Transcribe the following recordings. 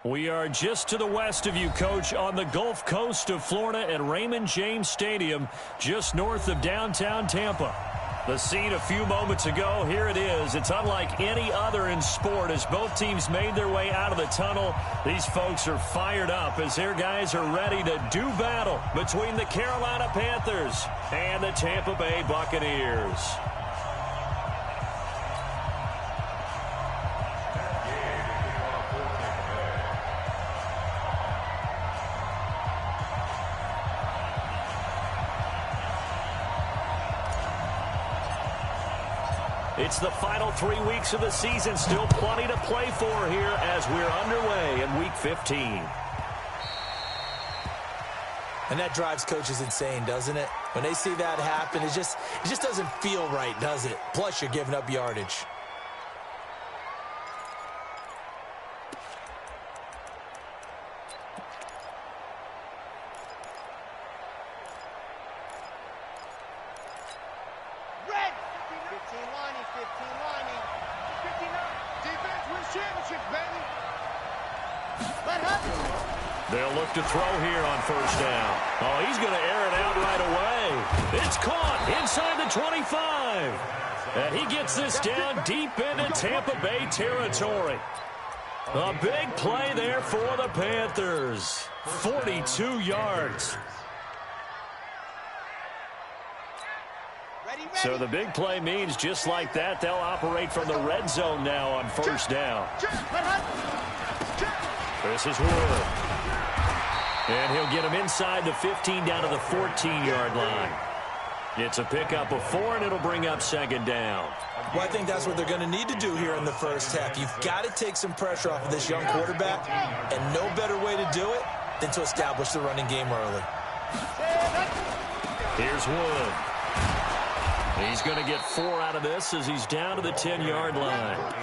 We are just to the west of you, Coach, on the Gulf Coast of Florida at Raymond James Stadium, just north of downtown Tampa. The scene a few moments ago, here it is. It's unlike any other in sport as both teams made their way out of the tunnel. These folks are fired up as their guys are ready to do battle between the Carolina Panthers and the Tampa Bay Buccaneers. It's the final 3 weeks of the season. Still plenty to play for here as we're underway in Week 15. And that drives coaches insane, doesn't it? When they see that happen, it just doesn't feel right, does it? Plus, you're giving up yardage. They'll look to throw here on first down. Oh, he's going to air it out right away. It's caught inside the 25. And he gets this down deep into Tampa Bay territory. A big play there for the Panthers. 42 yards. So the big play means just like that, they'll operate from the red zone now on first down. This is Wood. And he'll get him inside the 15 down to the 14-yard line. It's a pickup of 4, and it'll bring up second down. Well, I think that's what they're going to need to do here in the first half. You've got to take some pressure off of this young quarterback, and no better way to do it than to establish the running game early. Here's Wood. He's going to get 4 out of this as he's down to the 10-yard line.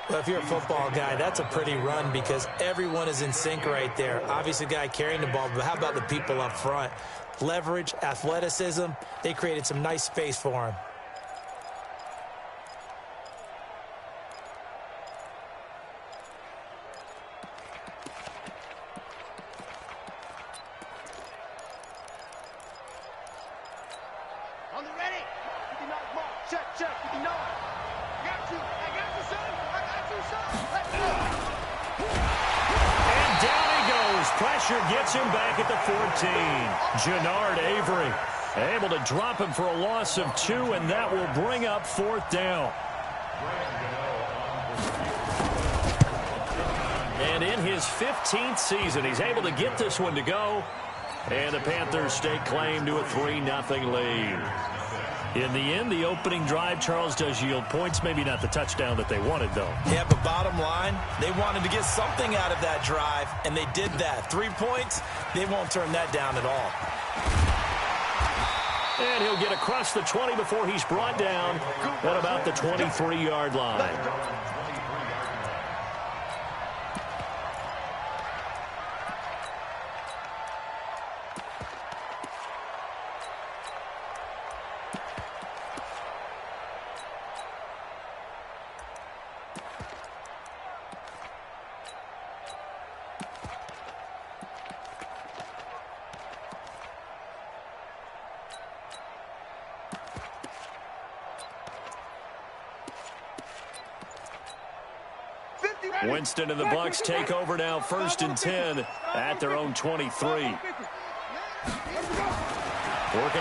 Well, if you're a football guy, that's a pretty run because everyone is in sync right there. Obviously, the guy carrying the ball, but how about the people up front? Leverage, athleticism, they created some nice space for him. On the ready. 59 mark. Check. 59. I got you, son. Let's go. And down he goes. Pressure gets him back at the 14. Jannard Avery able to drop him for a loss of 2, and that will bring up fourth down. And in his 15th season, he's able to get this one to go. And the Panthers stake claim to a 3-0 lead. In the end, the opening drive, Charles, does yield points. Maybe not the touchdown that they wanted, though. Yeah, but bottom line, they wanted to get something out of that drive, and they did that. 3 points, they won't turn that down at all. And he'll get across the 20 before he's brought down at about the 23-yard line. Winston and the Bucs take over now, 1st and 10 at their own 23. Working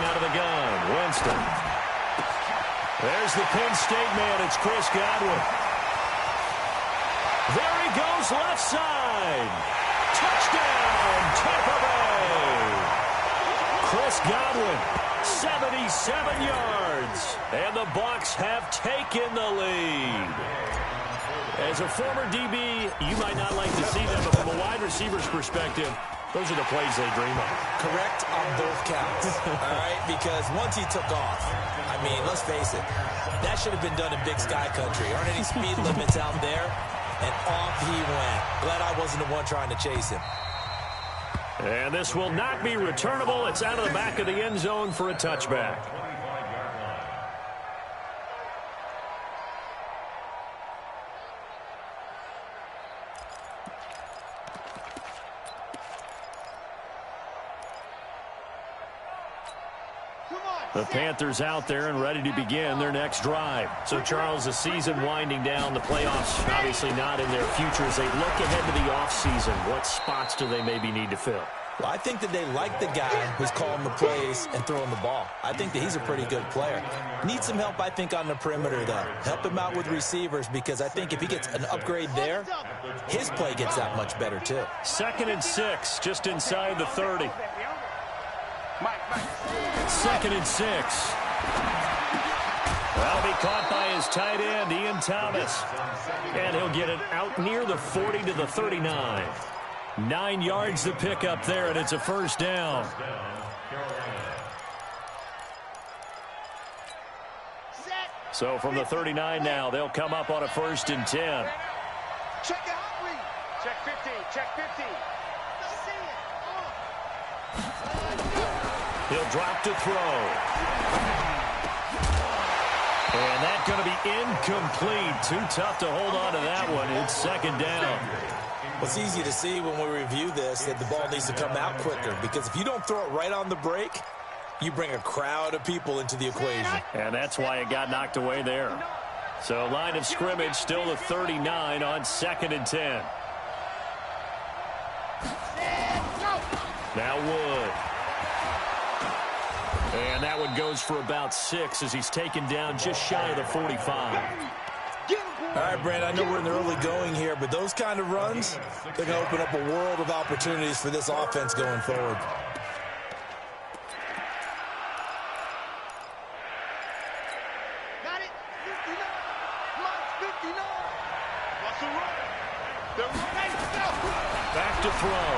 out of the gun, Winston. There's the Penn State man, it's Chris Godwin. There he goes, left side. Touchdown, Tampa Bay. Chris Godwin, 77 yards. And the Bucs have taken the lead. As a former DB, you might not like to see them, but from a wide receiver's perspective, those are the plays they dream of. Correct on both counts, all right? Because once he took off, I mean, let's face it, that should have been done in Big Sky Country. Aren't any speed limits out there? And off he went. Glad I wasn't the one trying to chase him. And this will not be returnable. It's out of the back of the end zone for a touchback. The Panthers out there and ready to begin their next drive. So, Charles, the season winding down, the playoffs obviously not in their future. As they look ahead to the offseason, what spots do they maybe need to fill? Well, I think that they like the guy who's calling the plays and throwing the ball. I think that he's a pretty good player. Needs some help, I think, on the perimeter, though. Help him out with receivers, because I think if he gets an upgrade there, his play gets that much better, too. 2nd and 6, just inside the 30. 2nd and 6. That'll be caught by his tight end, Ian Thomas. And he'll get it out near the 40 to the 39. 9 yards to pick up there, and it's a first down. So from the 39 now, they'll come up on a 1st and 10. Check out, check 15, check 15. He'll drop to throw. And that's going to be incomplete. Too tough to hold on to that one. It's 2nd down. Well, it's easy to see when we review this that the ball needs to come out quicker, because if you don't throw it right on the break, you bring a crowd of people into the equation. And that's why it got knocked away there. So line of scrimmage still the 39 on 2nd and 10. Now Wood. And that one goes for about 6 as he's taken down just shy of the 45. All right, Brand, I know we're in the early going here, but those kind of runs, they're going to open up a world of opportunities for this offense going forward. Got it. 59. Mike, 59. Russell run. They're running. Back to throw.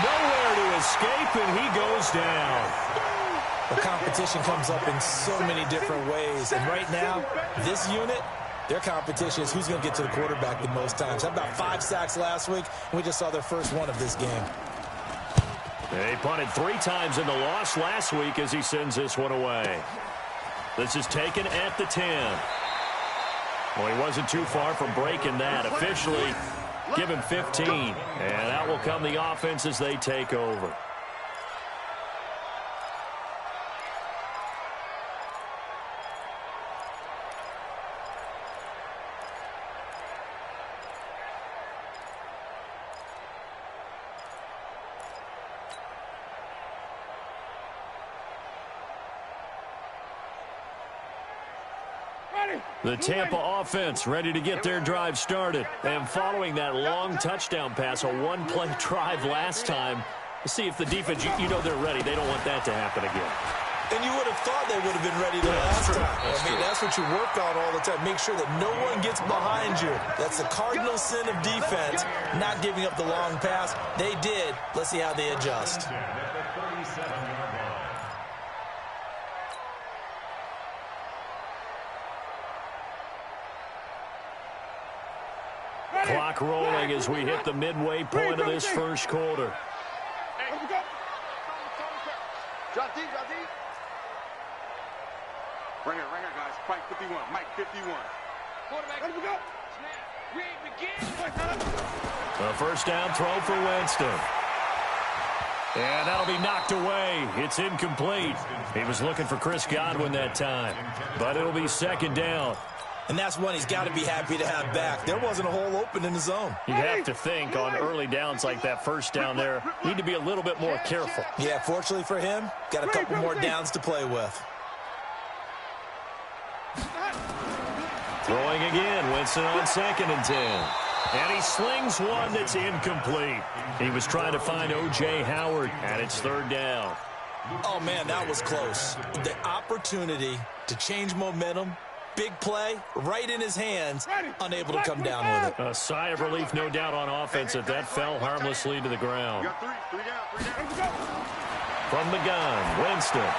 Nowhere to escape, and he goes down. The competition comes up in so many different ways, and right now, this unit, their competition is who's going to get to the quarterback the most times. How about 5 sacks last week, and we just saw their first one of this game. They punted 3 times in the loss last week as he sends this one away. This is taken at the 10. Well, he wasn't too far from breaking that. Officially, give him 15, and out will come the offense as they take over. The Tampa offense ready to get their drive started. And following that long touchdown pass, a one-play drive last time, to see if the defense, you know they're ready. They don't want that to happen again. And you would have thought they would have been ready the last time. I mean, that's what you work on all the time. Make sure that no one gets behind you. That's the cardinal sin of defense, not giving up the long pass. They did. Let's see how they adjust. Clock rolling as we hit the midway point of this first quarter. Drop deep, drop deep. Right here, guys. Mike 51, Mike 51. Quarterback, let me go. Snap. We ain't begin. A first down throw for Winston. And that'll be knocked away. It's incomplete. He was looking for Chris Godwin that time. But it'll be 2nd down. And that's one he's got to be happy to have back. There wasn't a hole open in the zone. You have to think on early downs like that first down there, need to be a little bit more careful. Yeah, fortunately for him, got a couple more downs to play with. Throwing again, Winston on 2nd and 10. And he slings one that's incomplete. He was trying to find O.J. Howard, and it's 3rd down. Oh, man, that was close. The opportunity to change momentum, big play, right in his hands, unable to come down with it. A sigh of relief, no doubt, on offense that fell harmlessly to the ground. Three down. From the gun, Winston.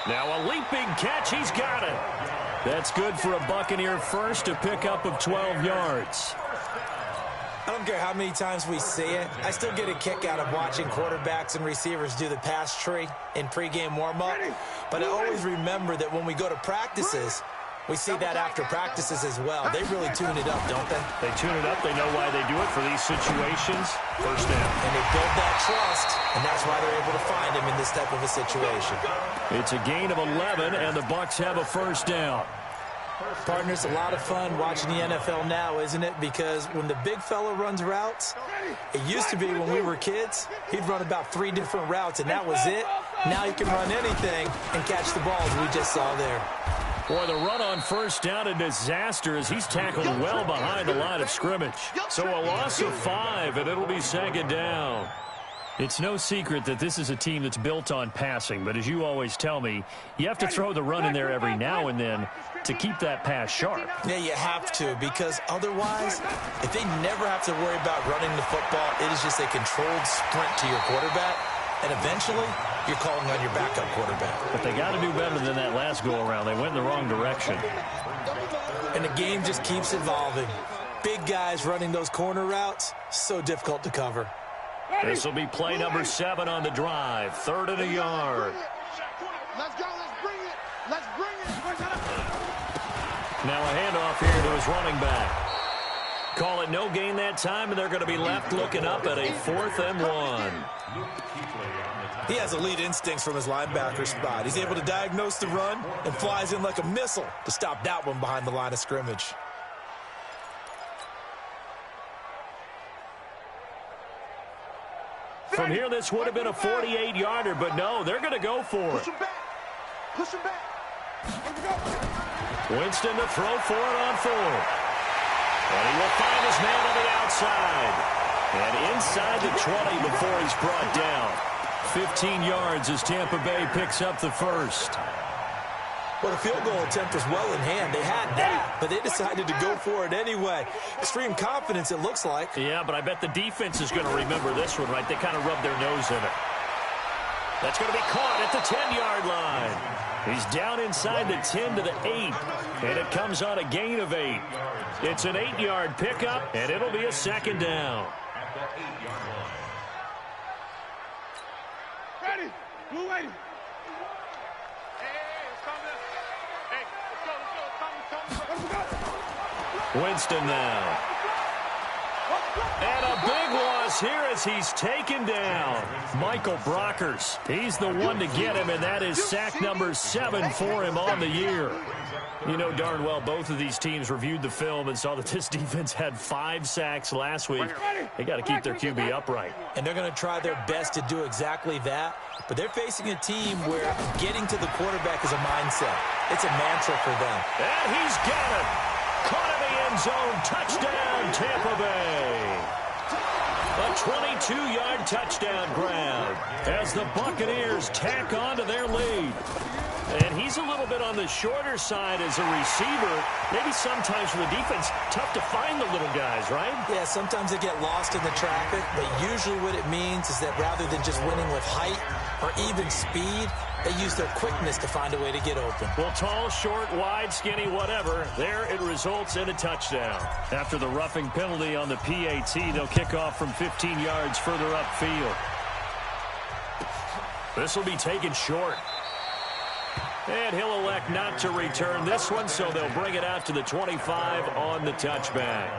Now a leaping catch, he's got it. That's good for a Buccaneer first, to pick up of 12 yards. I don't care how many times we see it. I still get a kick out of watching quarterbacks and receivers do the pass tree in pregame warm-up. But I always remember that when we go to practices, We see that after practices as well. They really tune it up, don't they? They tune it up. They know why they do it for these situations. First down. And they build that trust, and that's why they're able to find him in this type of a situation. It's a gain of 11, and the Bucs have a first down. Partners, a lot of fun watching the NFL now, isn't it? Because when the big fella runs routes, it used to be when we were kids, he'd run about 3 different routes, and that was it. Now he can run anything and catch the balls we just saw there. Boy, the run on first down, a disaster as he's tackled well behind the line of scrimmage. So a loss of 5, and it'll be second down. It's no secret that this is a team that's built on passing, but as you always tell me, you have to throw the run in there every now and then to keep that pass sharp. Yeah, you have to, because otherwise, if they never have to worry about running the football, it is just a controlled sprint to your quarterback, and eventually, you're calling on your backup quarterback. But they got to do better than that last go-around. They went in the wrong direction. And the game just keeps evolving. Big guys running those corner routes, so difficult to cover. This will be play number 7 on the drive. 3rd and a yard. Let's go. Let's bring it. Let's bring it. Now a handoff here to his running back. Call it no gain that time, and they're going to be left looking up at a 4th and 1. He has elite instincts from his linebacker spot. He's able to diagnose the run and flies in like a missile to stop that one behind the line of scrimmage. From here, this would have been a 48-yarder, but no, they're going to go for it. Push him back. Push him back. Winston to throw for it on 4. And he will find his man on the outside. And inside the 20 before he's brought down. 15 yards as Tampa Bay picks up the first. Well, the field goal attempt was well in hand. They had that, but they decided to go for it anyway. Extreme confidence, it looks like. Yeah, but I bet the defense is going to remember this one, right? They kind of rubbed their nose in it. That's going to be caught at the 10-yard line. He's down inside the 10 to the 8, and it comes on a gain of 8. It's an 8-yard pickup, and it'll be a second down. Ready. Blue waiting. Hey, let's come in. Hey, let's go. Winston now. And a big loss here as he's taken down. Michael Brockers. He's the one to get him, and that is sack number 7 for him on the year. You know darn well both of these teams reviewed the film and saw that this defense had 5 sacks last week. They got to keep their QB upright. And they're going to try their best to do exactly that. But they're facing a team where getting to the quarterback is a mindset. It's a mantra for them. And he's got it. Caught in the end zone. Touchdown, Tampa Bay. A 22-yard touchdown grab as the Buccaneers tack on to their lead. And he's a little bit on the shorter side as a receiver. Maybe sometimes for the defense, tough to find the little guys, right? Yeah, sometimes they get lost in the traffic, but usually what it means is that rather than just winning with height or even speed, they use their quickness to find a way to get open. Well, tall, short, wide, skinny, whatever, there it results in a touchdown. After the roughing penalty on the PAT, they'll kick off from 15 yards further upfield. This will be taken short. And he'll elect not to return this one, so they'll bring it out to the 25 on the touchback.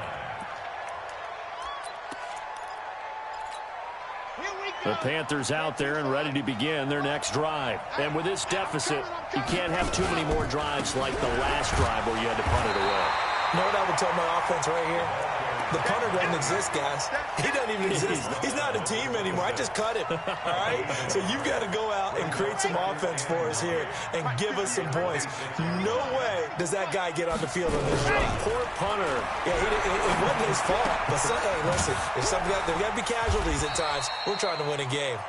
The Panthers out there and ready to begin their next drive. And with this deficit, you can't have too many more drives like the last drive where you had to punt it away. You know what I would tell my offense right here? The punter doesn't exist, guys. He doesn't even exist. He's not a team anymore. I just cut him, all right? So you've got to go out and create some offense for us here and give us some points. No way does that guy get on the field on this drive. Poor punter. Yeah, it wasn't his fault. But hey, listen, there's got to be casualties at times. We're trying to win a game.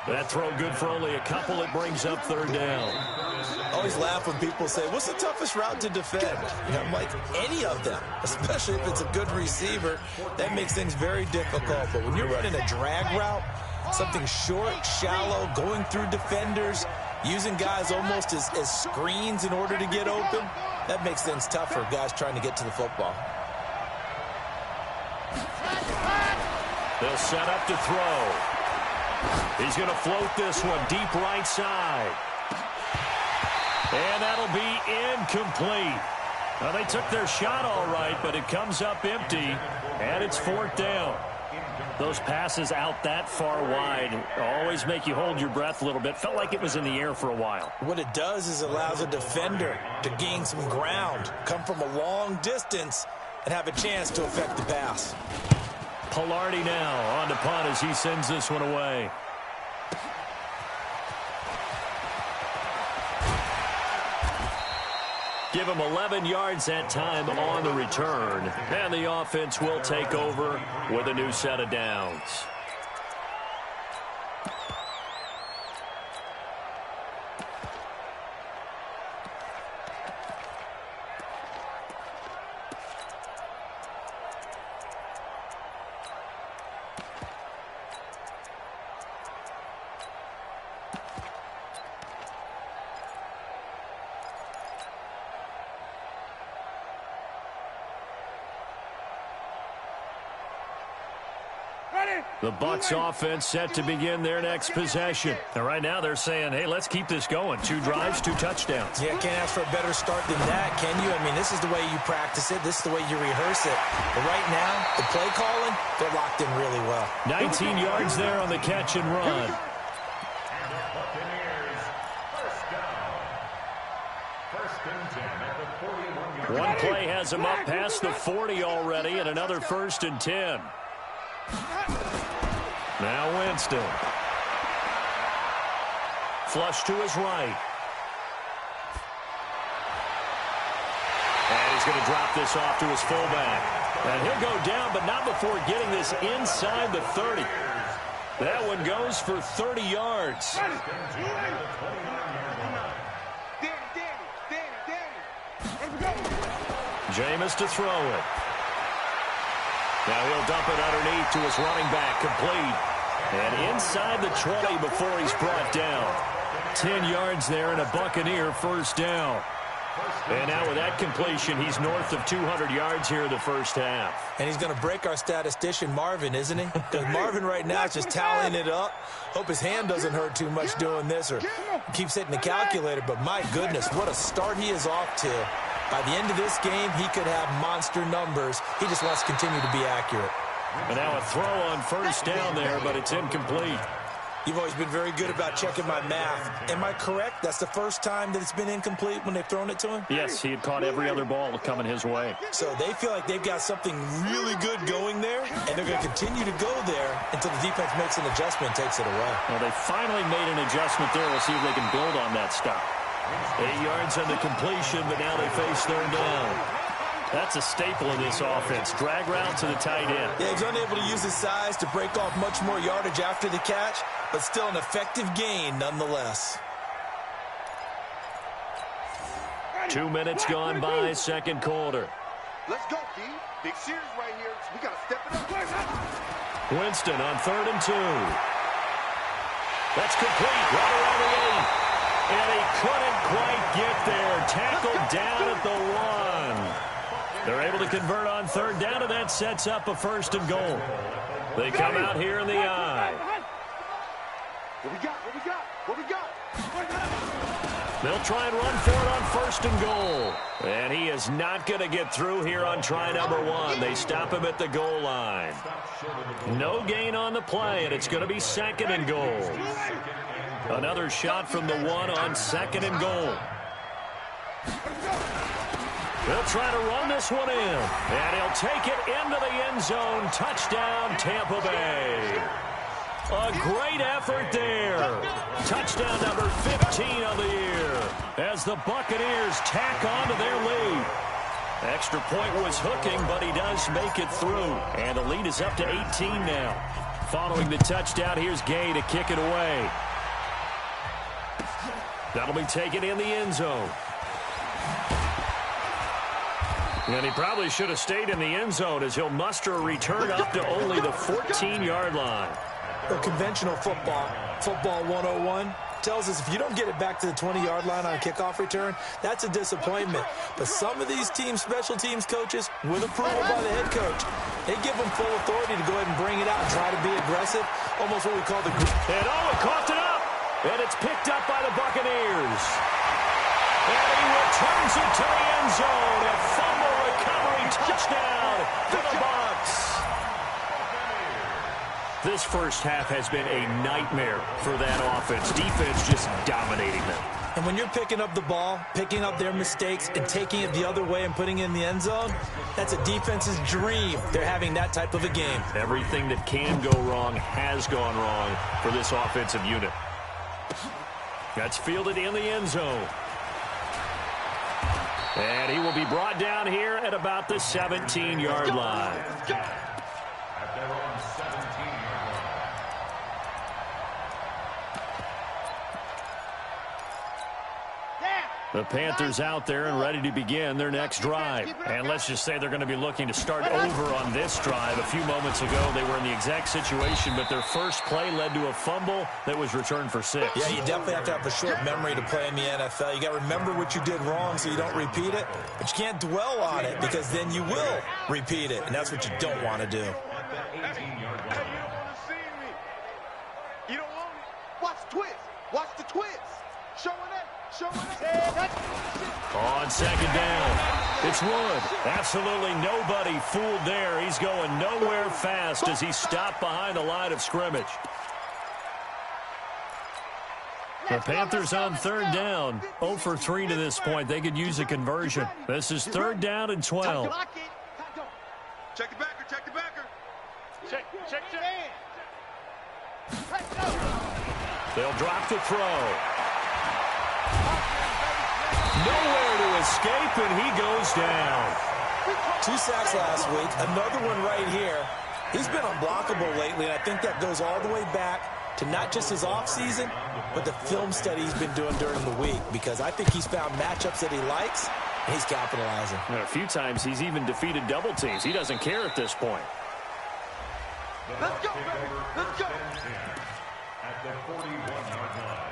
That throw good for only a couple. It brings up 3rd down. I always laugh when people say, what's the toughest route to defend? You know, I'm like, any of them, especially if it's a good receiver. That makes things very difficult. But when you're running a drag route, something short, shallow, going through defenders, using guys almost as screens in order to get open, that makes things tough for guys trying to get to the football. They'll set up to throw. He's going to float this one deep right side. And that'll be incomplete. Well, they took their shot all right, but it comes up empty, and it's 4th down. Those passes out that far wide always make you hold your breath a little bit. Felt like it was in the air for a while. What it does is allows a defender to gain some ground, come from a long distance, and have a chance to affect the pass. Pilardi now on to punt as he sends this one away. Give him 11 yards that time on the return. And the offense will take over with a new set of downs. The Bucs offense set to begin their next possession. And right now they're saying, hey, let's keep this going. 2 drives, 2 touchdowns. Yeah, can't ask for a better start than that, can you? I mean, this is the way you practice it. This is the way you rehearse it. But right now, the play calling, they're locked in really well. 19 yards there on the catch and run. One play has him up past the 40 already, and another 1st and 10. Now Winston. Flush to his right. And he's going to drop this off to his fullback. And he'll go down, but not before getting this inside the 30. That one goes for 30 yards. Jameis to throw it. Now he'll dump it underneath to his running back, complete. And inside the 20 before he's brought down. 10 yards there and a Buccaneer 1st down. And now with that completion, he's north of 200 yards here in the 1st half. And he's going to break our statistician, Marvin, isn't he? Because Marvin right now is just tallying it up. Hope his hand doesn't hurt too much doing this or keeps hitting the calculator. But my goodness, what a start he is off to. By the end of this game, he could have monster numbers. He just wants to continue to be accurate. And now a throw on 1st down there, but it's incomplete. You've always been very good about checking my math. Am I correct? That's the first time that it's been incomplete when they've thrown it to him? Yes, he had caught every other ball coming his way. So they feel like they've got something really good going there, and they're going to continue to go there until the defense makes an adjustment and takes it away. Well, they finally made an adjustment there. We'll see if they can build on that stop. 8 yards on the completion, but now they face 3rd down. That's a staple in this offense. Drag route to the tight end. Yeah, he's unable to use his size to break off much more yardage after the catch, but still an effective gain nonetheless. 2 minutes gone by, 2nd quarter. Let's go, D. Big series right here. We got to step it up. Winston on 3rd and 2. That's complete. Right around the 8. And he couldn't quite get there. Tackled down at the 1. They're able to convert on 3rd down, and that sets up a 1st and goal. They come out here in the eye. What we got? What we got? What we got? They'll try and run for it on 1st and goal. And he is not going to get through here on try number 1. They stop him at the goal line. No gain on the play, and it's going to be 2nd and goal. Another shot from the 1 on 2nd and goal. They'll try to run this one in. And he'll take it into the end zone. Touchdown, Tampa Bay. A great effort there. Touchdown number 15 of the year as the Buccaneers tack on to their lead. Extra point was hooking, but he does make it through. And the lead is up to 18 now. Following the touchdown, here's Gay to kick it away. That'll be taken in the end zone. And he probably should have stayed in the end zone as he'll muster a return up to only the 14-yard line. Well, conventional football 101, tells us if you don't get it back to the 20-yard line on a kickoff return, that's a disappointment. But some of these teams, special teams coaches, with approval by the head coach, they give them full authority to go ahead and bring it out and try to be aggressive, almost what we call the... And oh, it coughed it up! And it's picked up by the Buccaneers. And he returns it to the end zone at This first half has been a nightmare for that offense. Defense just dominating them. And when you're picking up the ball, picking up their mistakes, and taking it the other way and putting it in the end zone, that's a defense's dream. They're having that type of a game. Everything that can go wrong has gone wrong for this offensive unit. That's fielded in the end zone. And he will be brought down here at about the 17-yard line. The Panthers out there and ready to begin their next drive. And let's just say they're going to be looking to start over on this drive. A few moments ago, they were in the exact situation, but their first play led to a fumble that was returned for 6. Yeah, you definitely have to have a short memory to play in the NFL. You got to remember what you did wrong so you don't repeat it, but you can't dwell on it because then you will repeat it, and that's what you don't want to do. Hey, you don't want to see me. You don't want me. Watch the twist. Watch the twist. Showing it. On second down, it's Wood. Absolutely nobody fooled there. He's going nowhere fast as he stopped behind the line of scrimmage. The Panthers on third down, 0 for 3 to this point. They could use a conversion. This is third down and 12. Check the backer, check the backer. Check. They'll drop the throw. Nowhere to escape, and he goes down. 2 sacks last week, another one right here. He's been unblockable lately, and I think that goes all the way back to not just his offseason, but the film study he's been doing during the week, because I think he's found matchups that he likes, and he's capitalizing. And a few times he's even defeated double teams. He doesn't care at this point. Let's go, baby. Let's go. At the 41-yard line.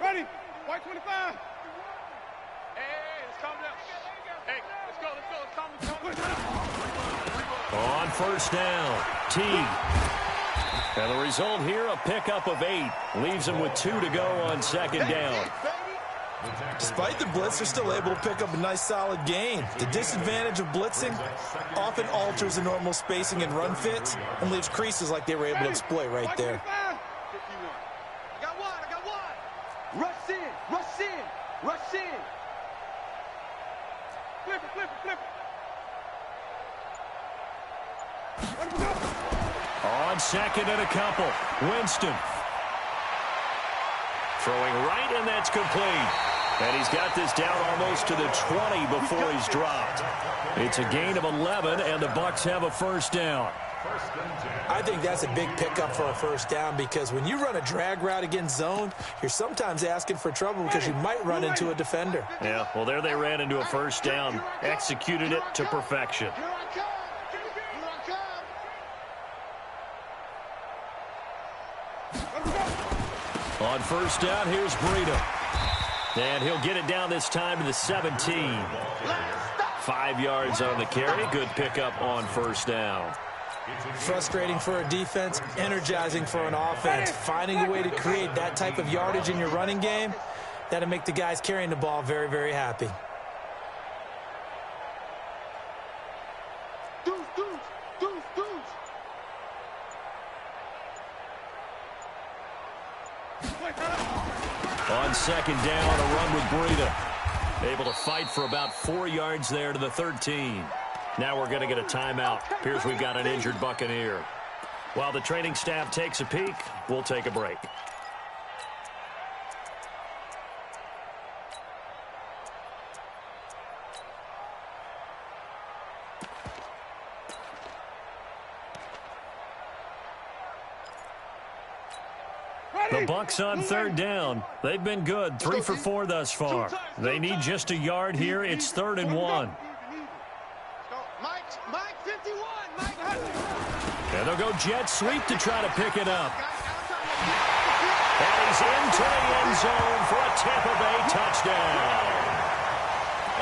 Ready? White 25. Hey, let's calm down. Hey, let's go. On first down, Teague. And the result here, a pickup of 8. Leaves him with 2 to go on second down. Despite the blitz, they're still able to pick up a nice, solid gain. The disadvantage of blitzing often alters the normal spacing and run fits and leaves creases like they were able to exploit right there. I got one. Rush in. Flip it. On second and a couple, Winston. Throwing right, and that's complete. And he's got this down almost to the 20 before he's dropped. It's a gain of 11, and the Bucs have a first down. I think that's a big pickup for a first down because when you run a drag route against zone, you're sometimes asking for trouble because you might run into a defender. Yeah, well, there they ran into a first down. Executed it to perfection. On first down, here's Breida. And he'll get it down this time to the 17. 5 yards on the carry. Good pickup on first down. Frustrating for a defense, energizing for an offense. Finding a way to create that type of yardage in your running game, that'll make the guys carrying the ball very, very happy. On second down, a run with Breida. Able to fight for about 4 yards there to the 13. Now we're going to get a timeout. Appears we've got an injured Buccaneer. While the training staff takes a peek, we'll take a break. The Bucs on third down. They've been good. 3 for 4 thus far. They need just a yard here. It's 3rd and 1. Mike 51. Mike. And they'll go jet sweep to try to pick it up. And he's into the end zone for a Tampa Bay touchdown.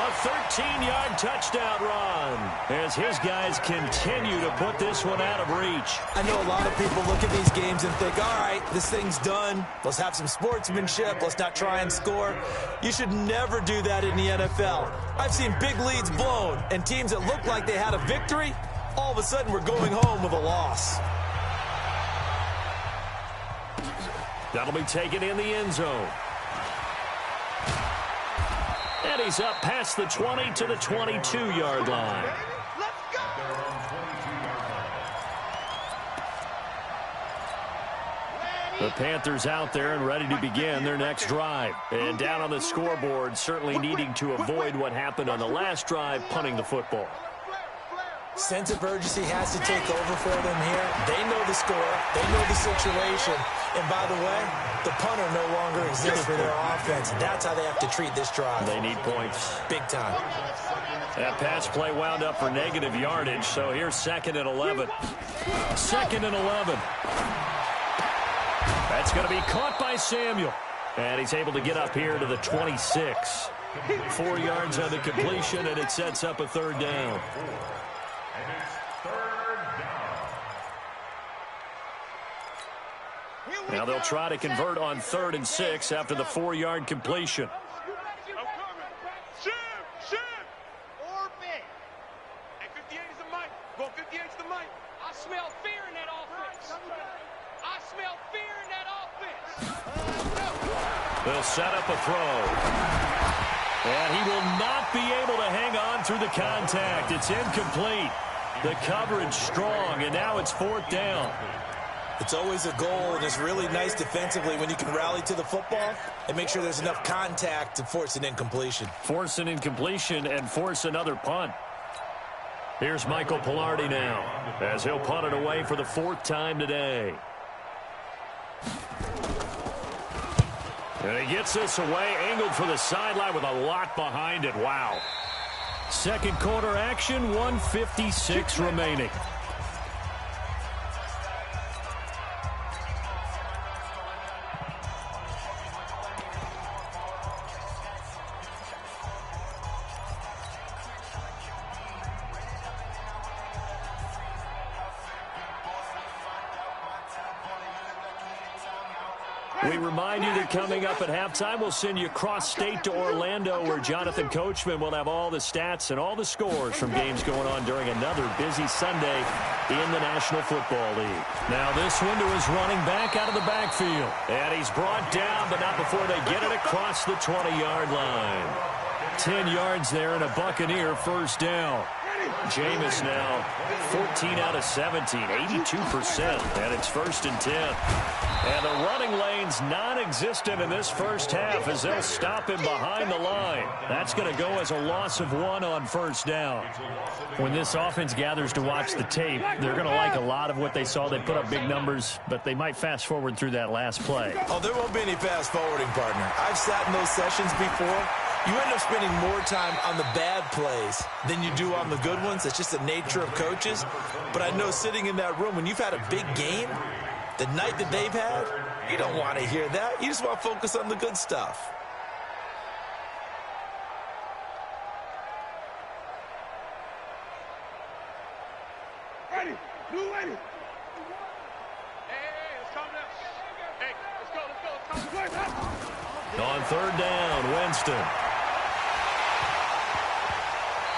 A 13-yard touchdown run as his guys continue to put this one out of reach. I know a lot of people look at these games and think, all right, this thing's done. Let's have some sportsmanship. Let's not try and score. You should never do that in the NFL. I've seen big leads blown, and teams that looked like they had a victory, all of a sudden we're going home with a loss. That'll be taken in the end zone. And he's up past the 20 to the 22-yard line. Let's go! The Panthers out there and ready to begin their next drive. And down on the scoreboard, certainly needing to avoid what happened on the last drive, punting the football. Sense of urgency has to take over for them here. They know the score. They know the situation. And by the way, the punter no longer exists for their offense. That's how they have to treat this drive. They need points. Big time. That pass play wound up for negative yardage, so here's 2nd and 11. 2nd and 11. That's going to be caught by Samuel. And he's able to get up here to the 26. 4 yards on the completion, and it sets up a 3rd down. Now they'll try to convert on 3rd and 6 after the 4-yard completion. Orbit. And 58 is the mic. Go 58 is the mic. I smell fear in that offense. I smell fear in that offense. They'll set up a throw. And he will not be able to hang on through the contact. It's incomplete. The coverage strong, and now it's 4th down. It's always a goal, and it's really nice defensively when you can rally to the football and make sure there's enough contact to force an incompletion. Force an incompletion and force another punt. Here's Michael Pilardi now as he'll punt it away for the 4th time today. And he gets this away, angled for the sideline with a lot behind it. Wow. 2nd quarter action, 1:56 remaining. We remind you that coming up at halftime, we'll send you cross-state to Orlando, where Jonathan Coachman will have all the stats and all the scores from games going on during another busy Sunday in the National Football League. Now this one to his running back out of the backfield. And he's brought down, but not before they get it across the 20-yard line. 10 yards there and a Buccaneer 1st down. Jameis now 14 out of 17, 82%, and it's 1st and 10. And the running lane's non-existent in this first half as they'll stop him behind the line. That's going to go as a loss of 1 on 1st down. When this offense gathers to watch the tape, they're going to like a lot of what they saw. They put up big numbers, but they might fast forward through that last play. Oh, there won't be any fast forwarding, partner. I've sat in those sessions before. You end up spending more time on the bad plays than you do on the good ones. It's just the nature of coaches. But I know sitting in that room, when you've had a big game, the night that they've had, you don't want to hear that. You just want to focus on the good stuff. Ready. Blue ready. Hey, let's calm down. Hey, let's go. Let's calm down. On 3rd down, Winston.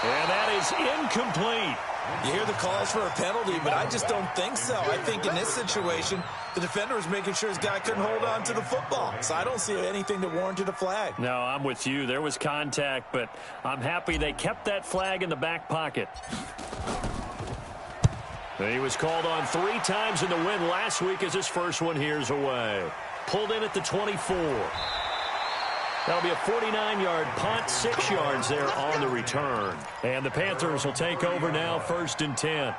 And that is incomplete. You hear the calls for a penalty, but I just don't think so. I think in this situation, the defender was making sure his guy couldn't hold on to the football. So I don't see anything that warranted a flag. No, I'm with you. There was contact, but I'm happy they kept that flag in the back pocket. He was called on 3 times in the win last week as his first one here's away. Pulled in at the 24. That'll be a 49-yard punt, 6 yards there on the return. And the Panthers will take over now, 1st and 10.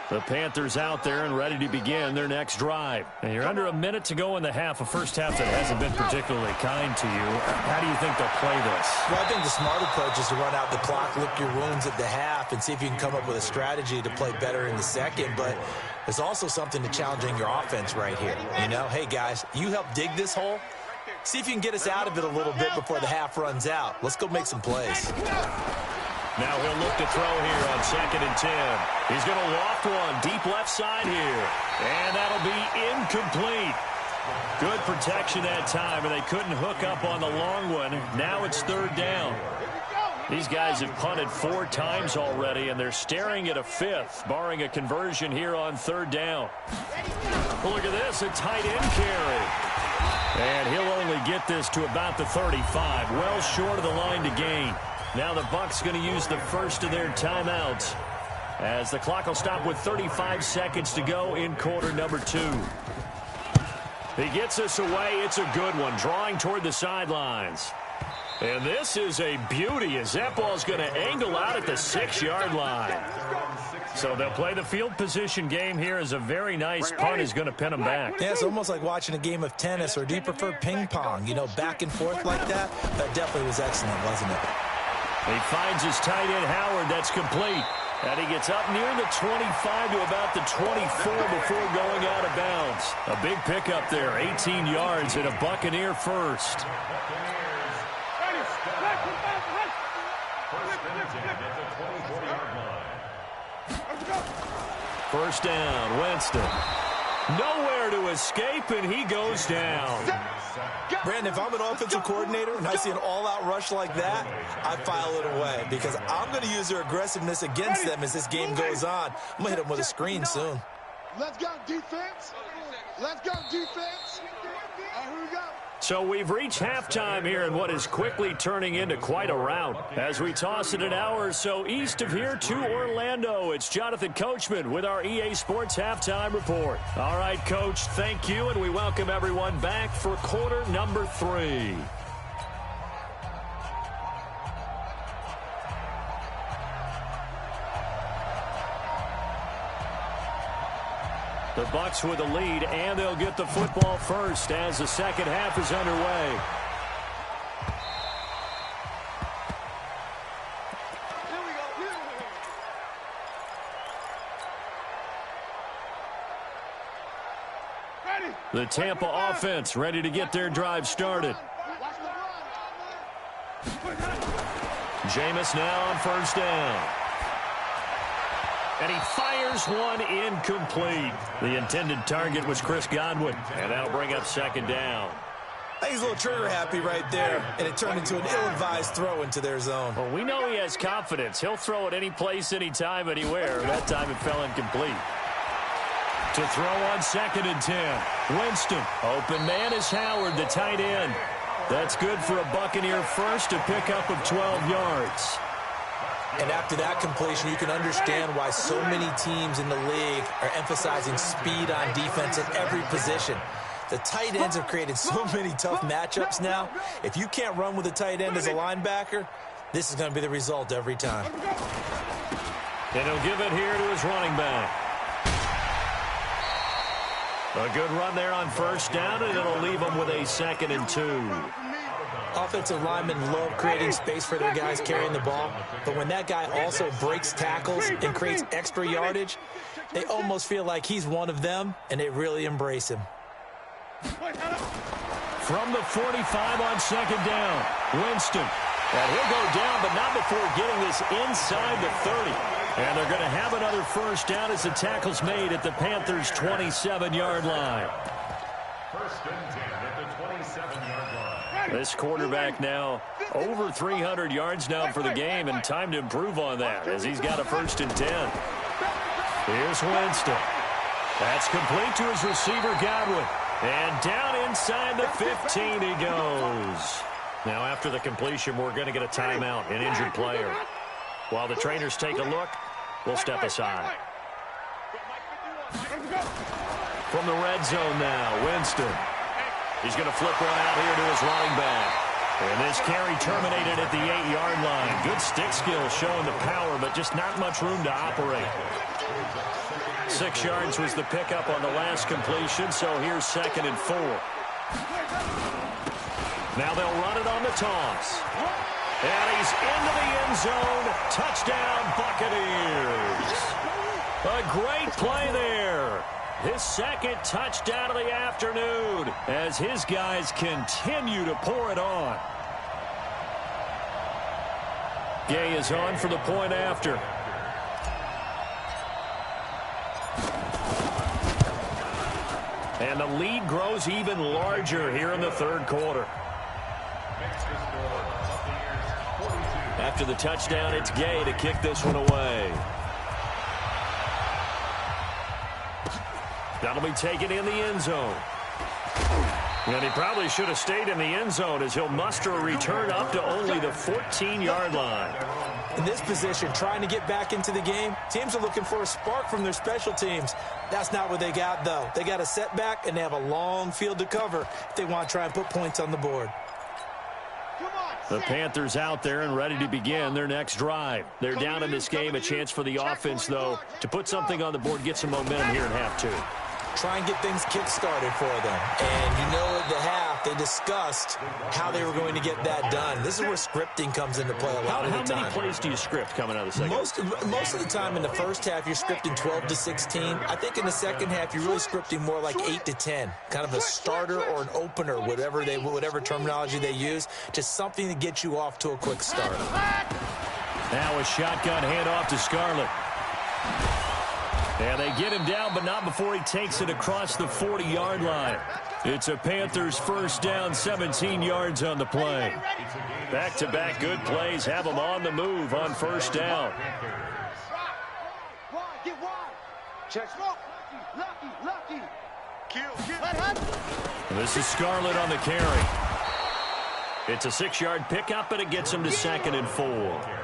The Panthers out there and ready to begin their next drive. And you're under a minute to go in the half, a first half that hasn't been particularly kind to you. How do you think they'll play this? Well, I think the smart approach is to run out the clock, lick your wounds at the half, and see if you can come up with a strategy to play better in the second. But there's also something to challenging your offense right here. You know, hey, guys, you help dig this hole. See if you can get us out of it a little bit before the half runs out. Let's go make some plays. Now he'll look to throw here on 2nd and 10. He's going to loft one deep left side here. And that'll be incomplete. Good protection that time, and they couldn't hook up on the long one. Now it's 3rd down. These guys have punted 4 times already, and they're staring at a 5th, barring a conversion here on 3rd down. Well, look at this, a tight end carry. And he'll only get this to about the 35, well short of the line to gain. Now the Bucs going to use the first of their timeouts, as the clock will stop with 35 seconds to go in quarter number 2. He gets us away. It's a good one, drawing toward the sidelines. And this is a beauty, as that ball's going to angle out at the 6-yard line. So they'll play the field position game here, as a very nice punt is going to pin them back. Yeah, it's almost like watching a game of tennis, or do you prefer ping pong? You know, back and forth like that? That definitely was excellent, wasn't it? He finds his tight end, Howard. That's complete. And he gets up near the 25 to about the 24 before going out of bounds. A big pickup there, 18 yards and a Buccaneer first. First down, Winston. Nowhere to escape, and he goes down. Brandon, if I'm an offensive coordinator and I see an all-out rush like that, I file it away, because I'm going to use their aggressiveness against them as this game goes on. I'm going to hit them with a screen soon. Let's go, defense. Let's go, defense. Here we go. So we've reached halftime here in what is quickly turning into quite a rout. As we toss it an hour or so east of here to Orlando, it's Jonathan Coachman with our EA Sports Halftime Report. All right, Coach, thank you, and we welcome everyone back for quarter number 3. The Bucs with a lead, and they'll get the football first as the second half is underway. The Tampa offense ready to get their drive started. Jameis now on first down. And he fires one incomplete. The intended target was Chris Godwin, and that'll bring up second down. I think he's a little trigger happy right there, and it turned into an ill-advised throw into their zone. Well, we know he has confidence. He'll throw it any place, anytime, anywhere. That time it fell incomplete. To throw on 2nd and 10. Winston. Open man is Howard, the tight end. That's good for a Buccaneer first, a pickup of 12 yards. And after that completion, you can understand why so many teams in the league are emphasizing speed on defense at every position. The tight ends have created so many tough matchups now. If you can't run with a tight end as a linebacker, this is going to be the result every time. And he'll give it here to his running back. A good run there on first down, and it'll leave him with a 2nd and 2. Offensive linemen love creating space for their guys carrying the ball, but when that guy also breaks tackles and creates extra yardage, they almost feel like he's one of them, and they really embrace him. From the 45 on second down, Winston. And he'll go down, but not before getting this inside the 30. And they're going to have another first down as the tackle's made at the Panthers' 27-yard line. First and 10 at the 27-yard line. This quarterback now over 300 yards now for the game, and time to improve on that as he's got a 1st and 10. Here's Winston. That's complete to his receiver, Godwin. And down inside the 15 he goes. Now after the completion, we're going to get a timeout, an injured player. While the trainers take a look, we'll step aside. From the red zone now, Winston. He's going to flip one out here to his running back. And this carry terminated at the 8-yard line. Good stick skill showing the power, but just not much room to operate. 6 yards was the pickup on the last completion, so here's 2nd and 4. Now they'll run it on the toss. And he's into the end zone. Touchdown, Buccaneers. A great play there. his second touchdown of the afternoon as his guys continue to pour it on. Gay is on for the point after. And the lead grows even larger here in the third quarter. After the touchdown, it's Gay to kick this one away. That'll be taken in the end zone. And he probably should have stayed in the end zone as he'll muster a return up to only the 14-yard line. In this position, trying to get back into the game, teams are looking for a spark from their special teams. That's not what they got, though. They got a setback, and they have a long field to cover if they want to try and put points on the board. The Panthers out there and ready to begin their next drive. They're down in this game. A chance for the offense, though, to put something on the board, get some momentum here in half two. Try and get things kick-started for them. And you know at the half, they discussed how they were going to get that done. This is where scripting comes into play a lot of the time. How many plays do you script coming out of the second? Most of the time in the first half, you're scripting 12 to 16. I think in the second half, you're really scripting more like 8 to 10. Kind of a starter or an opener, whatever terminology they use. Just something to get you off to a quick start. Now a shotgun handoff to Scarlett. And they get him down, but not before he takes it across the 40-yard line. It's a Panthers first down, 17 yards on the play. Back-to-back good plays have them on the move on first down. This is Scarlett on the carry. It's a 6-yard pickup, and it gets him to 2nd and 4.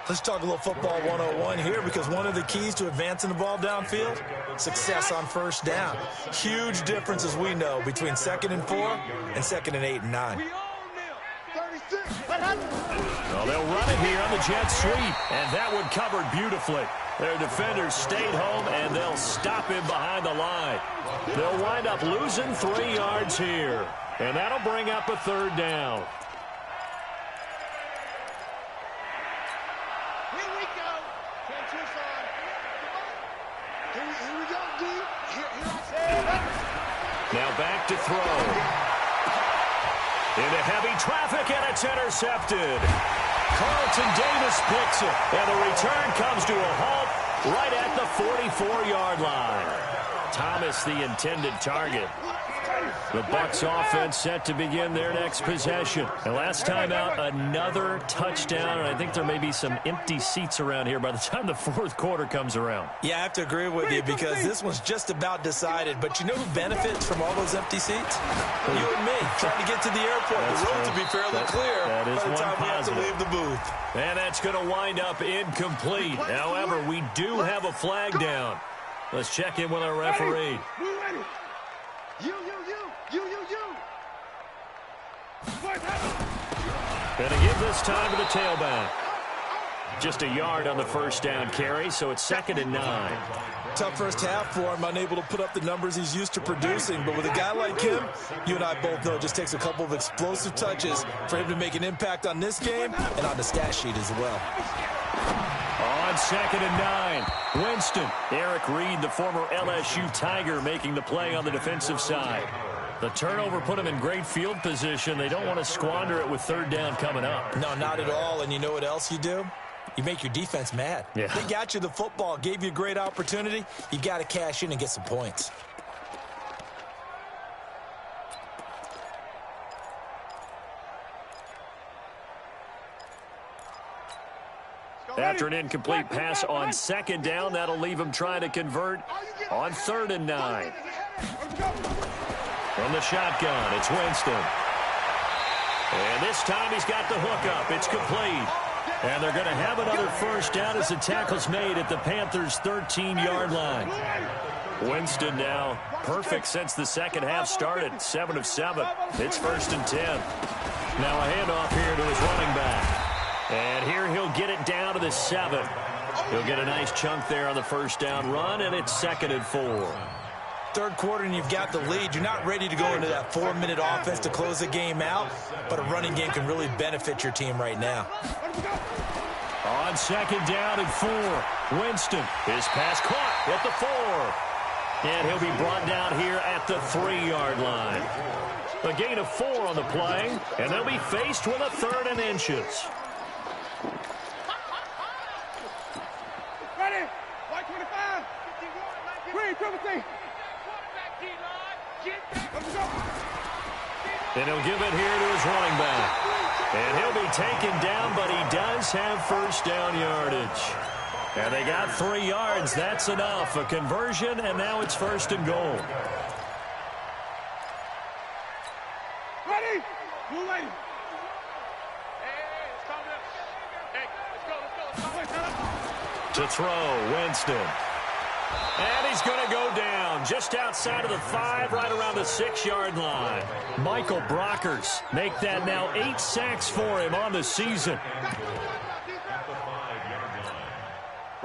Let's talk a little football 101 here, because one of the keys to advancing the ball downfield, success on first down. Huge difference, as we know, between 2nd and 4 and 2nd and 8 and 9. Well, they'll run it here on the jet sweep, and that one covered beautifully. Their defenders stayed home, and they'll stop him behind the line. They'll wind up losing 3 yards here, and that'll bring up a third down. Now back to throw. Into heavy traffic, and it's intercepted. Carlton Davis picks it, and the return comes to a halt right at the 44-yard line. Thomas, the intended target. The Bucs offense set to begin their next possession. And last time out, another touchdown. And I think there may be some empty seats around here by the time the fourth quarter comes around. Yeah, I have to agree with you, because this one's just about decided. But you know who benefits from all those empty seats? You and me, trying to get to the airport. That's the road true. to be fairly clear that is by the one time we have to positive. leave the booth. And that's going to wind up incomplete. However, we do have a flag down. Let's check in with our referee. Going to give this time to the tailback. Just a yard on the first down carry, so it's 2nd and 9. Tough first half for him, unable to put up the numbers he's used to producing. But with a guy like him, you and I both know it just takes a couple of explosive touches for him to make an impact on this game and on the stat sheet as well. On 2nd and 9, Winston. Eric Reed, the former LSU Tiger, making the play on the defensive side. The turnover put them in great field position. They don't want to squander it with third down coming up. No, not at all. And you know what else you do? You make your defense mad. Yeah. They got you the football, gave you a great opportunity. You got to cash in and get some points. After an incomplete pass on 2nd down, that'll leave him trying to convert on 3rd and 9. From the shotgun, it's Winston. And this time he's got the hook up. It's complete. And they're going to have another first down as the tackle's made at the Panthers' 13-yard line. Winston now perfect since the second half started. 7 of 7. It's 1st and 10. Now a handoff here to his running back. And here he'll get it down to the 7. He'll get a nice chunk there on the first down run, and it's 2nd and 4. Third quarter and you've got the lead. You're not ready to go into that 4-minute offense to close the game out, but a running game can really benefit your team right now. On 2nd down and 4, Winston. His pass caught at the 4. And he'll be brought down here at the 3-yard line. A gain of 4 on the play, and they'll be faced with a 3rd and inches. Ready? White 25. Green, triple T. And he'll give it here to his running back. And he'll be taken down, but he does have first down yardage. And they got 3 yards. That's enough. A conversion, and now it's 1st and goal. Ready? Move ready. To throw, Winston. And he's going to go down just outside of the 5, right around the 6-yard line. Michael Brockers make that now 8 sacks for him on the season.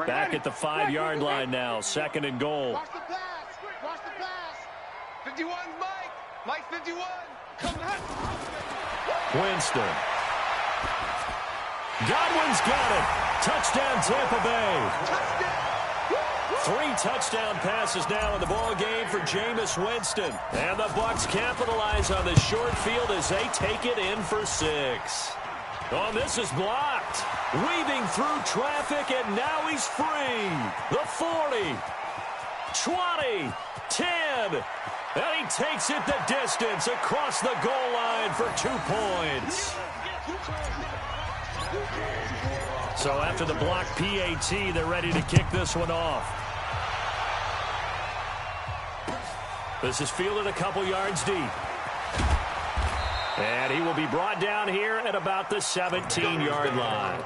Back at the 5-yard line now, 2nd and goal. Watch the pass. Watch the pass. 51, Mike. Mike 51. Come on. Winston. Godwin's got it. Touchdown, Tampa Bay. Touchdown. 3 touchdown passes now in the ball game for Jameis Winston. And the Bucs capitalize on the short field as they take it in for 6. Oh, this is blocked. Weaving through traffic, and now he's free. The 40, 20, 10. And he takes it the distance across the goal line for 2 points. So after the block PAT, they're ready to kick this one off. This is fielded a couple yards deep. And he will be brought down here at about the 17-yard line.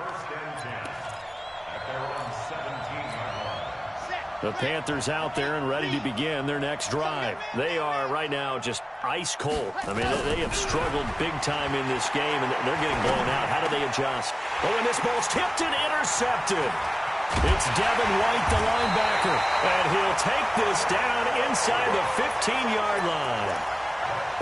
The Panthers out there and ready to begin their next drive. They are right now just ice cold. I mean, they have struggled big time in this game, and they're getting blown out. How do they adjust? Oh, and this ball's tipped and intercepted. It's Devin White, the linebacker, and he'll take this down inside the 15-yard line.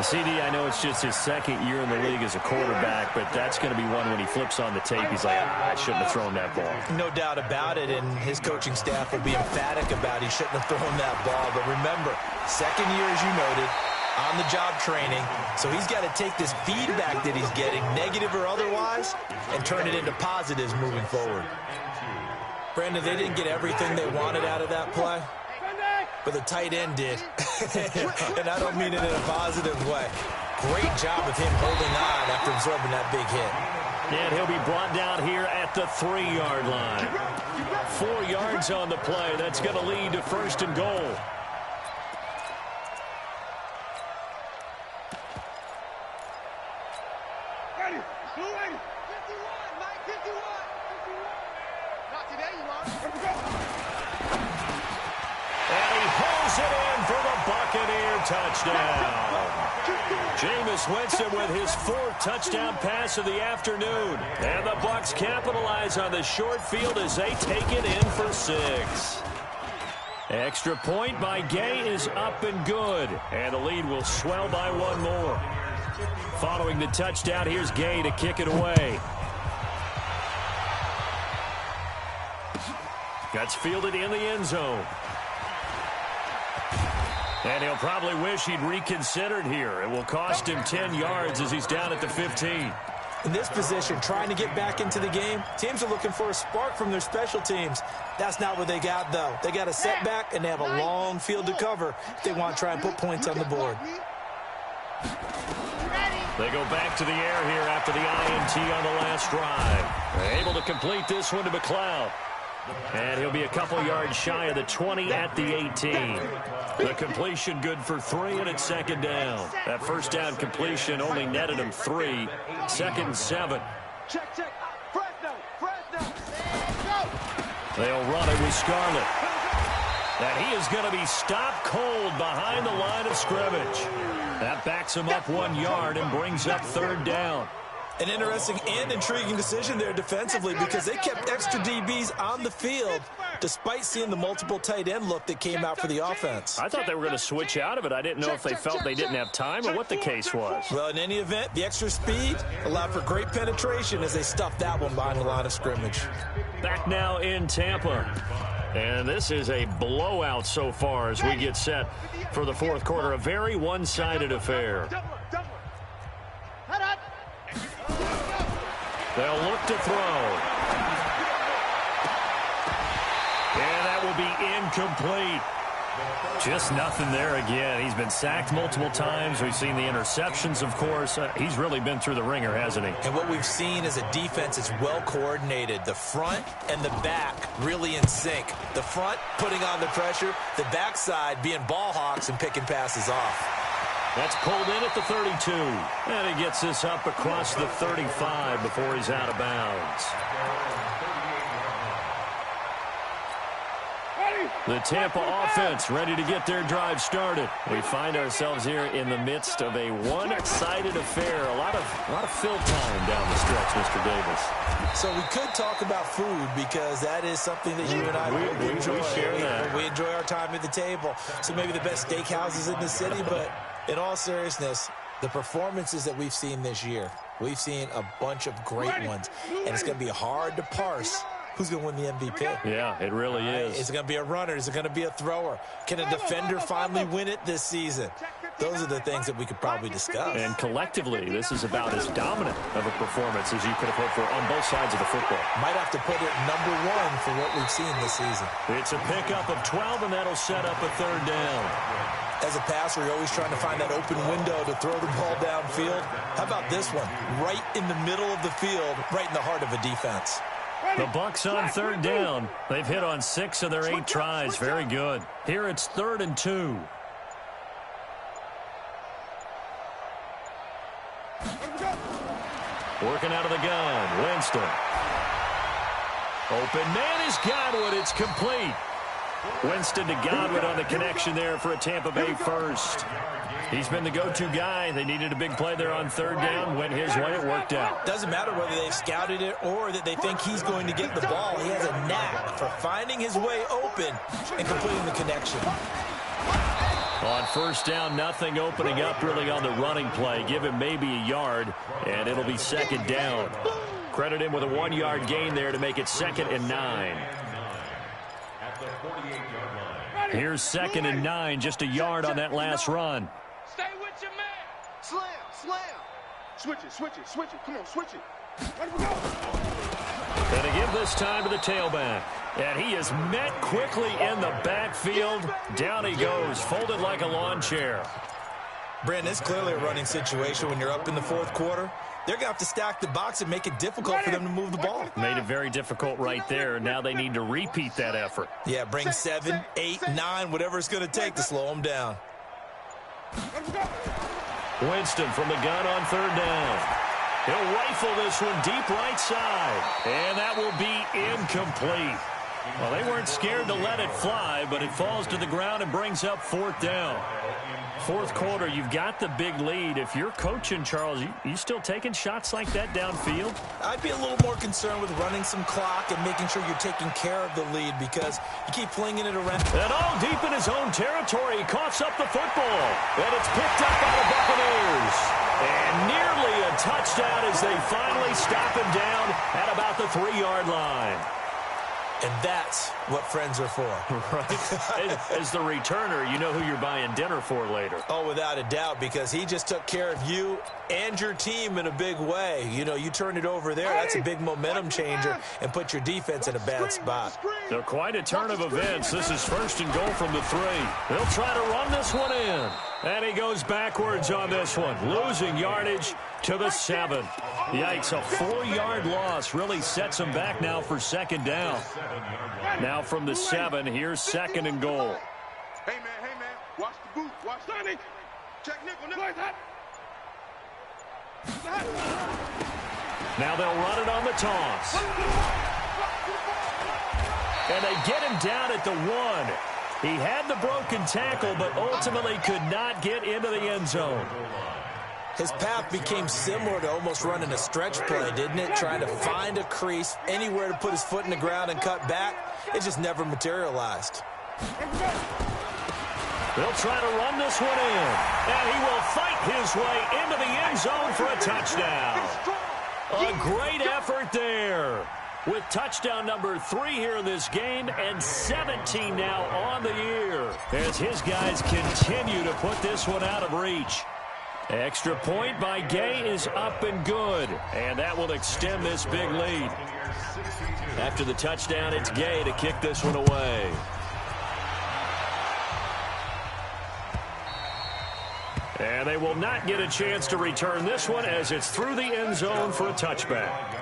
CD, I know it's just his 2nd year in the league as a quarterback, but that's going to be one when he flips on the tape. He's like, I shouldn't have thrown that ball. No doubt about it, and his coaching staff will be emphatic about he shouldn't have thrown that ball. But remember, 2nd year, as you noted, on-the-job training, so he's got to take this feedback that he's getting, negative or otherwise, and turn it into positives moving forward. Brandon, they didn't get everything they wanted out of that play, but the tight end did. And I don't mean it in a positive way. Great job of him holding on after absorbing that big hit. And he'll be brought down here at the 3-yard line. 4 yards on the play. That's going to lead to 1st and goal. Ready. Blue ready. 51, Mike 51. Not today, you are. Let's go. And he pulls it in for the Buccaneer touchdown. Jameis Winston with his 4th touchdown pass of the afternoon. And the Bucs capitalize on the short field as they take it in for 6. Extra point by Gay is up and good. And the lead will swell by 1 more. Following the touchdown, here's Gay to kick it away. That's fielded in the end zone. And he'll probably wish he'd reconsidered here. It will cost him 10 yards as he's down at the 15. In this position, trying to get back into the game, teams are looking for a spark from their special teams. That's not what they got, though. They got a setback, and they have a long field to cover if they want to try and put points on the board. They go back to the air here after the INT on the last drive. They're able to complete this one to McLeod. And he'll be a couple yards shy of the 20 at the 18. The completion good for 3, and it's 2nd down. That first down completion only netted him 3. 2nd and 7. Check, check. Fresno. They'll run it with Scarlett. And he is going to be stopped cold behind the line of scrimmage. That backs him up 1 yard and brings up 3rd down. An interesting and intriguing decision there defensively because they kept extra DBs on the field despite seeing the multiple tight end look that came out for the offense. I thought they were going to switch out of it. I didn't know if they felt they didn't have time or what the case was. Well, in any event, the extra speed allowed for great penetration as they stuffed that one behind the line of scrimmage. Back now in Tampa. And this is a blowout so far as we get set for the fourth quarter. A very one-sided affair. They'll look to throw. And that will be incomplete. Just nothing there again. He's been sacked multiple times. We've seen the interceptions, of course. He's really been through the ringer, hasn't he? And what we've seen is a defense that's well coordinated. The front and the back really in sync. The front putting on the pressure. The backside being ball hawks and picking passes off. That's pulled in at the 32. And he gets this up across the 35 before he's out of bounds. The Tampa offense ready to get their drive started. We find ourselves here in the midst of a one-sided affair. A lot of fill time down the stretch, Mr. Davis. So we could talk about food because that is something that you and I we enjoy. We share that. We enjoy our time at the table. So maybe the best steakhouses in the city, but in all seriousness, the performances that we've seen this year, we've seen a bunch of great ones, and it's going to be hard to parse who's going to win the MVP. Yeah, it really is. Is it going to be a runner? Is it going to be a thrower? Can a defender finally win it this season? Those are the things that we could probably discuss. And collectively, this is about as dominant of a performance as you could have hoped for on both sides of the football. Might have to put it number one for what we've seen this season. It's a pickup of 12, and that'll set up a third down. As a passer, you're always trying to find that open window to throw the ball downfield. How about this one? Right in the middle of the field, right in the heart of a defense. The Bucs on third down. They've hit on 6 of their 8 tries. Very good. Here it's 3rd and 2. Working out of the gun. Winston. Open man is Godwin. It's complete. Winston to Godwin on the connection there for a Tampa Bay first. He's been the go-to guy. They needed a big play there on third down. Went his way. It worked out. Doesn't matter whether they've scouted it or that they think he's going to get the ball. He has a knack for finding his way open and completing the connection. On first down, nothing opening up really on the running play. Give him maybe a yard, and it'll be 2nd down. Credit him with a 1-yard gain there to make it 2nd and 9. Here's 2nd and 9, just a yard on that last run. Stay with your man. Slam, slam. Switch it, switch it, switch it. Come on, switch it. Ready to go. And to give this time to the tailback. And he is met quickly in the backfield. Down he goes, folded like a lawn chair. Brandon, it's clearly a running situation when you're up in the fourth quarter. They're going to have to stack the box and make it difficult for them to move the ball. Made it very difficult right there. Now they need to repeat that effort. Yeah, bring 7, 8, 9, whatever it's going to take to slow them down. Winston from the gun on third down. He'll rifle this one deep right side. And that will be incomplete. Well, they weren't scared to let it fly, but it falls to the ground and brings up 4th down. Fourth quarter, you've got the big lead. If you're coaching, Charles, you still taking shots like that downfield? I'd be a little more concerned with running some clock and making sure you're taking care of the lead because you keep flinging it around. And all deep in his own territory, he coughs up the football. And it's picked up by the Buccaneers. And nearly a touchdown as they finally stop him down at about the 3-yard line. And that's what friends are for. Right. As the returner, you know who you're buying dinner for later. Oh, without a doubt, because he just took care of you and your team in a big way. You know, you turned it over there. That's a big momentum changer and put your defense in a bad spot. So quite a turn of events. This is 1st and goal from the 3. They'll try to run this one in. And he goes backwards on this one, losing yardage to the 7. Yikes, a 4-yard loss really sets him back now for 2nd down. Now from the 7, here's 2nd and goal. Hey, man, watch the boot, watch Sonny. Check nickel, hot. Now they'll run it on the toss. And they get him down at the 1. He had the broken tackle, but ultimately could not get into the end zone. His path became similar to almost running a stretch play, didn't it? Trying to find a crease, anywhere to put his foot in the ground and cut back. It just never materialized. They'll try to run this one in. And he will fight his way into the end zone for a touchdown. A great effort there. with touchdown number 3 here in this game, and 17 now on the year as his guys continue to put this one out of reach. Extra point by Gay is up and good, and that will extend this big lead. After the touchdown, it's Gay to kick this one away. And they will not get a chance to return this one as it's through the end zone for a touchback.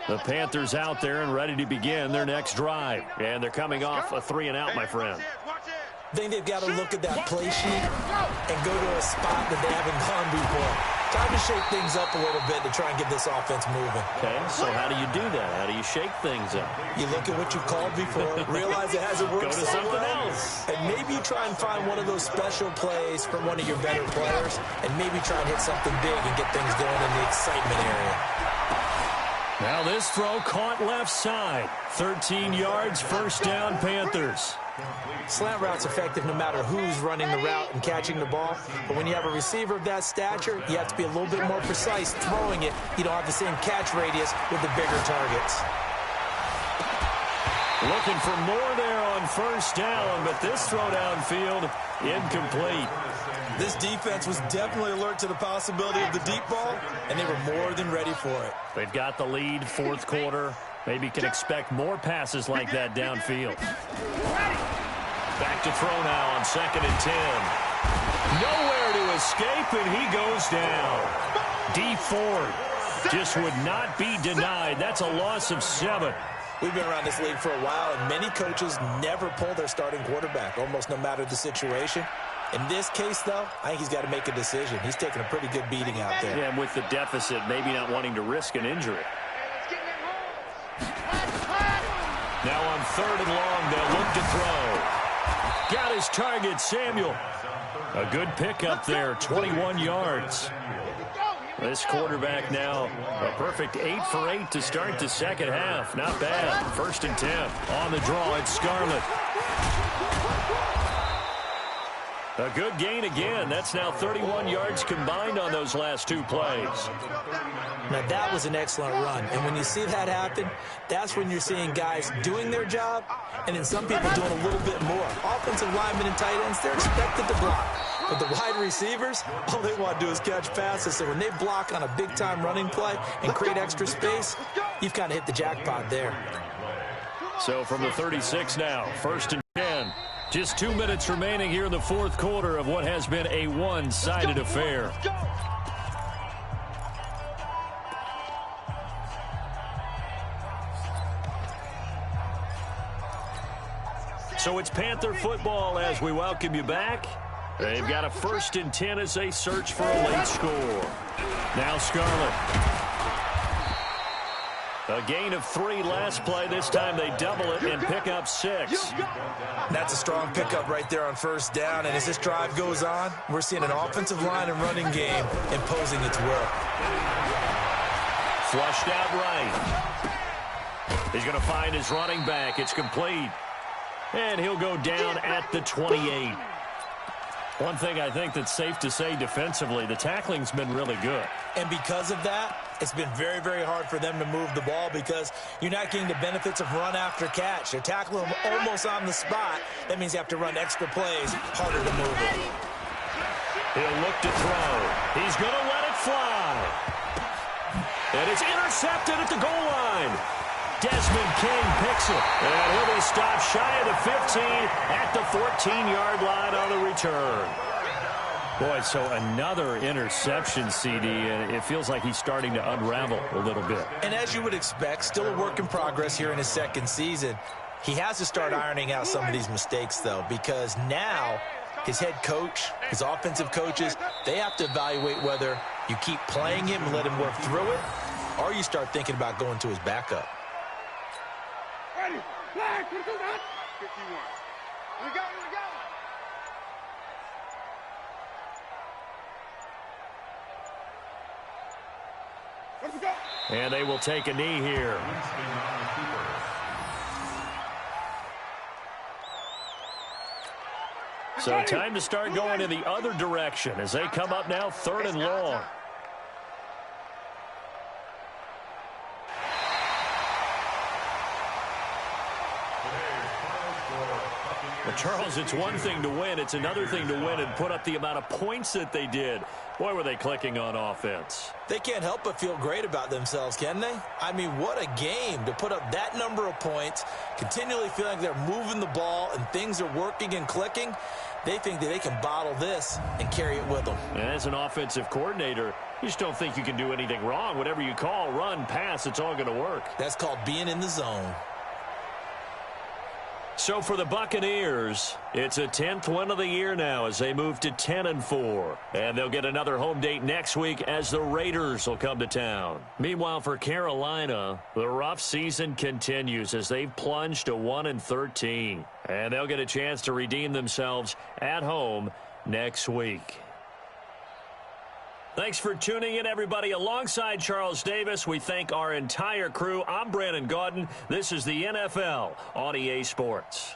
The Panthers out there and ready to begin their next drive. And they're coming off a 3-and-out, my friend. I think they've got to look at that play sheet and go to a spot that they haven't gone before. Time to shake things up a little bit to try and get this offense moving. Okay, so how do you do that? How do you shake things up? You look at what you called before, realize it hasn't worked Go to something else. and maybe you try and find one of those special plays from one of your better players, and maybe try and hit something big and get things going in the excitement area. Now this throw caught left side. 13 yards, first down, Panthers. Slant route's effective no matter who's running the route and catching the ball. But when you have a receiver of that stature, you have to be a little bit more precise throwing it. You don't have the same catch radius with the bigger targets. Looking for more there on first down, but this throw downfield, incomplete. This defense was definitely alert to the possibility of the deep ball, and they were more than ready for it. They've got the lead, fourth quarter. Maybe can expect more passes like that downfield. Back to throw now on 2nd and 10. Nowhere to escape, and he goes down. D Ford just would not be denied. That's a loss of 7. We've been around this league for a while, and many coaches never pull their starting quarterback, almost no matter the situation. In this case, though, I think he's got to make a decision. He's taking a pretty good beating out there. Yeah, and with the deficit, maybe not wanting to risk an injury. Now on 3rd and long, they'll look to throw. Got his target, Samuel. A good pickup there, 21 yards. This quarterback now a perfect 8 for 8 to start the second half. Not bad. 1st and 10. On the draw, it's Scarlett. A good gain again. That's now 31 yards combined on those last 2 plays. Now, that was an excellent run. And when you see that happen, that's when you're seeing guys doing their job and then some people doing a little bit more. Offensive linemen and tight ends, they're expected to block. But the wide receivers, all they want to do is catch passes. So when they block on a big-time running play and create extra space, you've kind of hit the jackpot there. So from the 36 now, 1st and 10. Just 2 minutes remaining here in the fourth quarter of what has been a one-sided affair. So it's Panther football as we welcome you back. They've got a 1st and 10 as they search for a late score. Now Scarlett. A gain of 3 last play. This time they double it and pick up 6. That's a strong pickup right there on 1st down. And as this drive goes on, we're seeing an offensive line and running game imposing its will. Flushed out right. He's going to find his running back. It's complete. And he'll go down at the 28. One thing I think that's safe to say defensively, the tackling's been really good. And because of that, it's been very, very hard for them to move the ball because you're not getting the benefits of run after catch. They're tackling them almost on the spot. That means you have to run extra plays, harder to move it. He'll look to throw. He's going to let it fly. And it's intercepted at the goal line. Desmond King picks it. And he'll be stopped shy of the 15 at the 14-yard line on the return. Boy, so another interception, CD, and it feels like he's starting to unravel a little bit. And as you would expect, still a work in progress here in his 2nd season. He has to start ironing out some of these mistakes, though, because now his head coach, his offensive coaches, they have to evaluate whether you keep playing him and let him work through it, or you start thinking about going to his backup. Ready, flag, 51. Here we go, here we go. And they will take a knee here. So time to start going in the other direction as they come up now 3rd and long. Well, Charles, it's one thing to win. It's another thing to win and put up the amount of points that they did. Boy, were they clicking on offense. They can't help but feel great about themselves, can they? I mean, what a game to put up that number of points, continually feeling like they're moving the ball and things are working and clicking. They think that they can bottle this and carry it with them. And as an offensive coordinator, you just don't think you can do anything wrong. Whatever you call, run, pass, it's all going to work. That's called being in the zone. So for the Buccaneers, it's a 10th win of the year now as they move to 10-4. And they'll get another home date next week as the Raiders will come to town. Meanwhile, for Carolina, the rough season continues as they've plunged to 1-13. And they'll get a chance to redeem themselves at home next week. Thanks for tuning in, everybody. Alongside Charles Davis, we thank our entire crew. I'm Brandon Gaudin. This is the NFL on EA Sports.